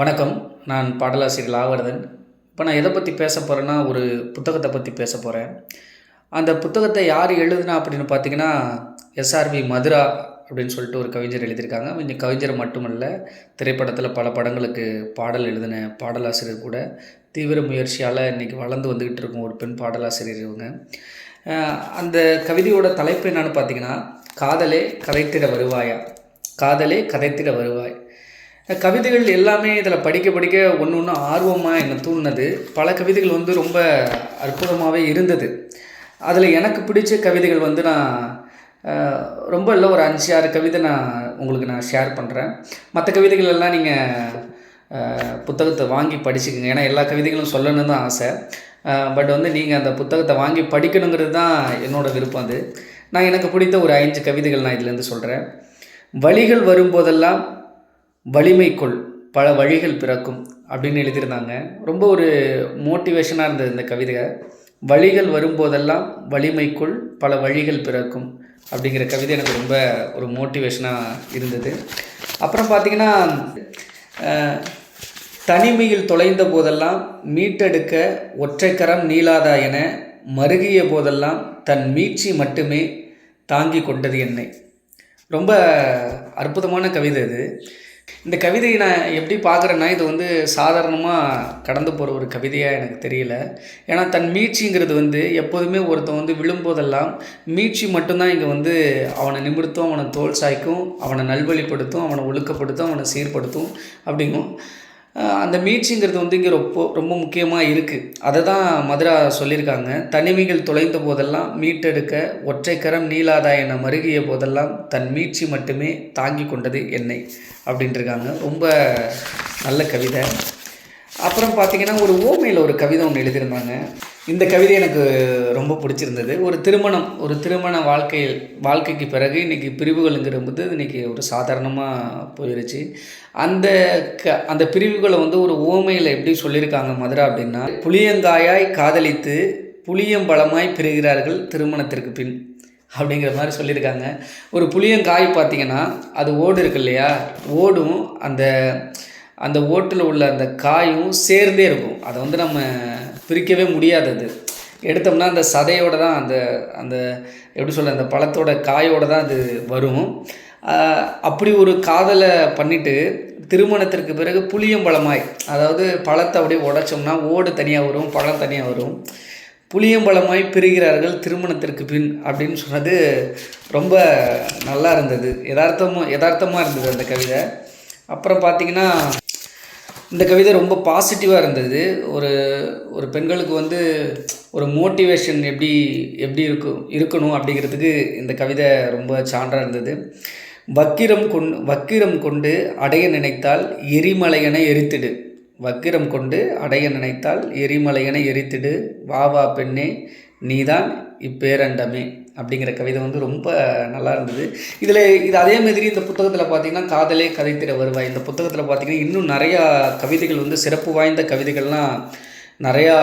வணக்கம். நான் பாடலாசிரியர் லாவர்தன். இப்போ நான் எதை பற்றி பேச போகிறேன்னா, ஒரு புத்தகத்தை பற்றி பேச போகிறேன். அந்த புத்தகத்தை யார் எழுதுனா அப்படின்னு பார்த்தீங்கன்னா, எஸ்ஆர்வி மதுரா அப்படின்னு சொல்லிட்டு ஒரு கவிஞர் எழுதியிருக்காங்க. இந்த கவிஞர் மட்டுமல்ல, திரைப்படத்தில் பல படங்களுக்கு பாடல் எழுதின பாடலாசிரியர் கூட. தீவிர முயற்சியால் இன்றைக்கி வளர்ந்து வந்துக்கிட்டு இருக்கும் ஒரு பெண் பாடலாசிரியர் இவங்க. அந்த கவிதையோட தலைப்பு என்னன்னு பார்த்தீங்கன்னா, காதலே கதைத்திட வருவாயா, காதலே கதைத்திட வருவாய். கவிதைகள் எல்லாமே இதில் படிக்க படிக்க ஒன்று ஒன்று ஆர்வமாக என்னை தூண்டினது. பல கவிதைகள் வந்து ரொம்ப அற்புதமாகவே இருந்தது. அதில் எனக்கு பிடிச்ச கவிதைகள் வந்து நான் ரொம்ப இல்லை ஒரு 5-6 கவிதை உங்களுக்கு நான் ஷேர் பண்ணுறேன். மற்ற கவிதைகள் எல்லாம் நீங்கள் புத்தகத்தை வாங்கி படிச்சுக்கோங்க. ஏன்னா எல்லா கவிதைகளும் சொல்லணும்னு தான் ஆசை. பட் வந்து நீங்கள் அந்த புத்தகத்தை வாங்கி படிக்கணுங்கிறது தான் என்னோடய விருப்பம். அது நான் எனக்கு பிடித்த ஒரு 5 கவிதைகள் நான் இதிலேருந்து சொல்கிறேன். வழிகள் வரும்போதெல்லாம் வலிமைக்குள் பல வழிகள் பிறக்கும் அப்படின்னு எழுதியிருந்தாங்க. ரொம்ப ஒரு மோட்டிவேஷனாக இருந்தது இந்த கவிதை. வழிகள் வரும்போதெல்லாம் வலிமைக்குள் பல வழிகள் பிறக்கும் அப்படிங்கிற கவிதை எனக்கு ரொம்ப ஒரு மோட்டிவேஷனாக இருந்தது. அப்புறம் பார்த்திங்கன்னா, தனிமையில் தொலைந்த போதெல்லாம் மீட்டெடுக்க ஒற்றைக்கரம் நீளாதா என மருகிய போதெல்லாம் தன் மீட்சி மட்டுமே தாங்கி கொண்டது என்னை. ரொம்ப அற்புதமான கவிதை இது. இந்த கவிதையை நான் எப்படி பார்க்குறேன்னா, இது வந்து சாதாரணமாக கடந்து போகிற ஒரு கவிதையாக எனக்கு தெரியல. ஏன்னா தன் மீட்சிங்கிறது வந்து எப்போதுமே ஒருத்தன் வந்து விழும்போதெல்லாம் மீட்சி மட்டும்தான் இங்கே வந்து அவனை நிமிர்த்தும், அவனை தோல் சாய்க்கும், அவனை நல்வழிப்படுத்தும், அவனை ஒழுக்கப்படுத்தும், அவனை சீர்படுத்தும் அப்படிங்கும். அந்த மீட்சிங்கிறது வந்து இங்கே ரொம்ப முக்கியமாக இருக்குது. அதை தான் மதுரா சொல்லியிருக்காங்க. தனிமைகள் தொலைந்த போதெல்லாம் மீட்டெடுக்க ஒற்றைக்கரம் நீளாதா என மருகிய போதெல்லாம் தன் மீட்சி மட்டுமே தாங்கி கொண்டது என்னை அப்படின்ட்டுருக்காங்க. ரொம்ப நல்ல கவிதை. அப்புறம் பார்த்திங்கன்னா, ஒரு ஓமையில் ஒரு கவிதை ஒன்று எழுதியிருந்தாங்க. இந்த கவிதை எனக்கு ரொம்ப பிடிச்சிருந்தது. ஒரு திருமண வாழ்க்கைக்கு பிறகு இன்றைக்கி பிரிவுகளுங்கிறது இன்றைக்கி ஒரு சாதாரணமாக போயிடுச்சு. அந்த பிரிவுகளை வந்து ஒரு ஓமையில் எப்படி சொல்லியிருக்காங்க மதுரா அப்படின்னா, புளியங்காயாய் காதலித்து புளியம்பழமாய் பிரிகிறார்கள் திருமணத்திற்கு பின் அப்படிங்கிற மாதிரி சொல்லியிருக்காங்க. ஒரு புளியங்காய் பார்த்திங்கன்னா, அது ஓடு இருக்கு இல்லையா, ஓடும் அந்த ஓட்டில் உள்ள அந்த காயும் சேர்ந்தே இருக்கும். அதை வந்து நம்ம பிரிக்கவே முடியாதது. எடுத்தோம்னா அந்த சதையோடு தான் அந்த எப்படி சொல்ல, அந்த பழத்தோட காயோடு தான் அது வரும். அப்படி ஒரு காதலை பண்ணிவிட்டு திருமணத்திற்கு பிறகு புளியம்பழமாய், அதாவது பழத்தை அப்படியே உடைச்சோம்னா ஓடு தனியாக வரும், பழம் தனியாக வரும். புளியம்பழமாய் பிரிகிறார்கள் திருமணத்திற்கு பின் அப்படின்னு சொன்னது ரொம்ப நல்லா இருந்தது. யதார்த்தமாக இருந்தது அந்த கவிதை. அப்புறம் பார்த்திங்கன்னா, இந்த கவிதை ரொம்ப பாசிட்டிவாக இருந்தது. ஒரு பெண்களுக்கு வந்து ஒரு மோட்டிவேஷன் எப்படி இருக்கணும் அப்படிங்கிறதுக்கு இந்த கவிதை ரொம்ப சான்றாக இருந்தது. வக்கிரம் கொண்டு அடைய நினைத்தால் எரிமலையென எரித்திடு, வக்கிரம் கொண்டு அடைய நினைத்தால் எரிமலையென எரித்திடு, வா வா பெண்ணே நீதான் இப்பேரண்டமே அப்படிங்கிற கவிதை வந்து ரொம்ப நல்லா இருந்தது. இது அதே மாதிரி இந்த புத்தகத்தில் பார்த்திங்கன்னா, காதலே கதைத்திட வருவாய், இந்த புத்தகத்தில் பார்த்திங்கன்னா இன்னும் நிறையா கவிதைகள் வந்து சிறப்பு வாய்ந்த கவிதைகள்லாம் நிறையா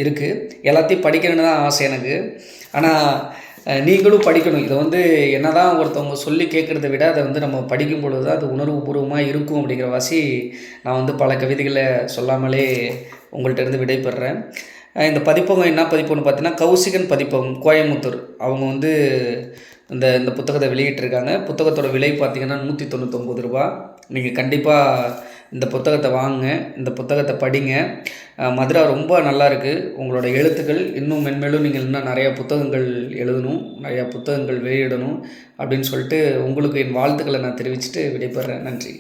இருக்குது. எல்லாத்தையும் படிக்கணும்னு தான் ஆசை எனக்கு. ஆனால் நீங்களும் படிக்கணும். இதை வந்து என்ன தான் ஒருத்தவங்க சொல்லி கேட்குறத விட அதை வந்து நம்ம படிக்கும் பொழுது தான் அது உணர்வுபூர்வமாக இருக்கும் அப்படிங்கிற வாசி நான் வந்து பல கவிதைகளை சொல்லாமலே உங்கள்கிட்ட இருந்து விடைபெறுறேன். இந்த பதிப்பகம் என்ன பதிப்புன்னு பார்த்தீங்கன்னா, கௌசிகன் பதிப்பகம் கோயம்புத்தூர், அவங்க வந்து இந்த புத்தகத்தை வெளியிட்டிருக்காங்க. புத்தகத்தோட விலை பார்த்திங்கன்னா 199 ரூபா. நீங்கள் கண்டிப்பாக இந்த புத்தகத்தை வாங்குங்க, இந்த புத்தகத்தை படிங்க. மதுரா ரொம்ப நல்லா இருக்குது. உங்களோட எழுத்துக்கள் இன்னும் மென்மேலும் நீங்கள் இன்னும் நிறையா புத்தகங்கள் எழுதணும், நிறையா புத்தகங்கள் வெளியிடணும் அப்படின்னு சொல்லிட்டு உங்களுக்கு என் வாழ்த்துக்களை நான் தெரிவிச்சுட்டு விடைபெறுறேன். நன்றி.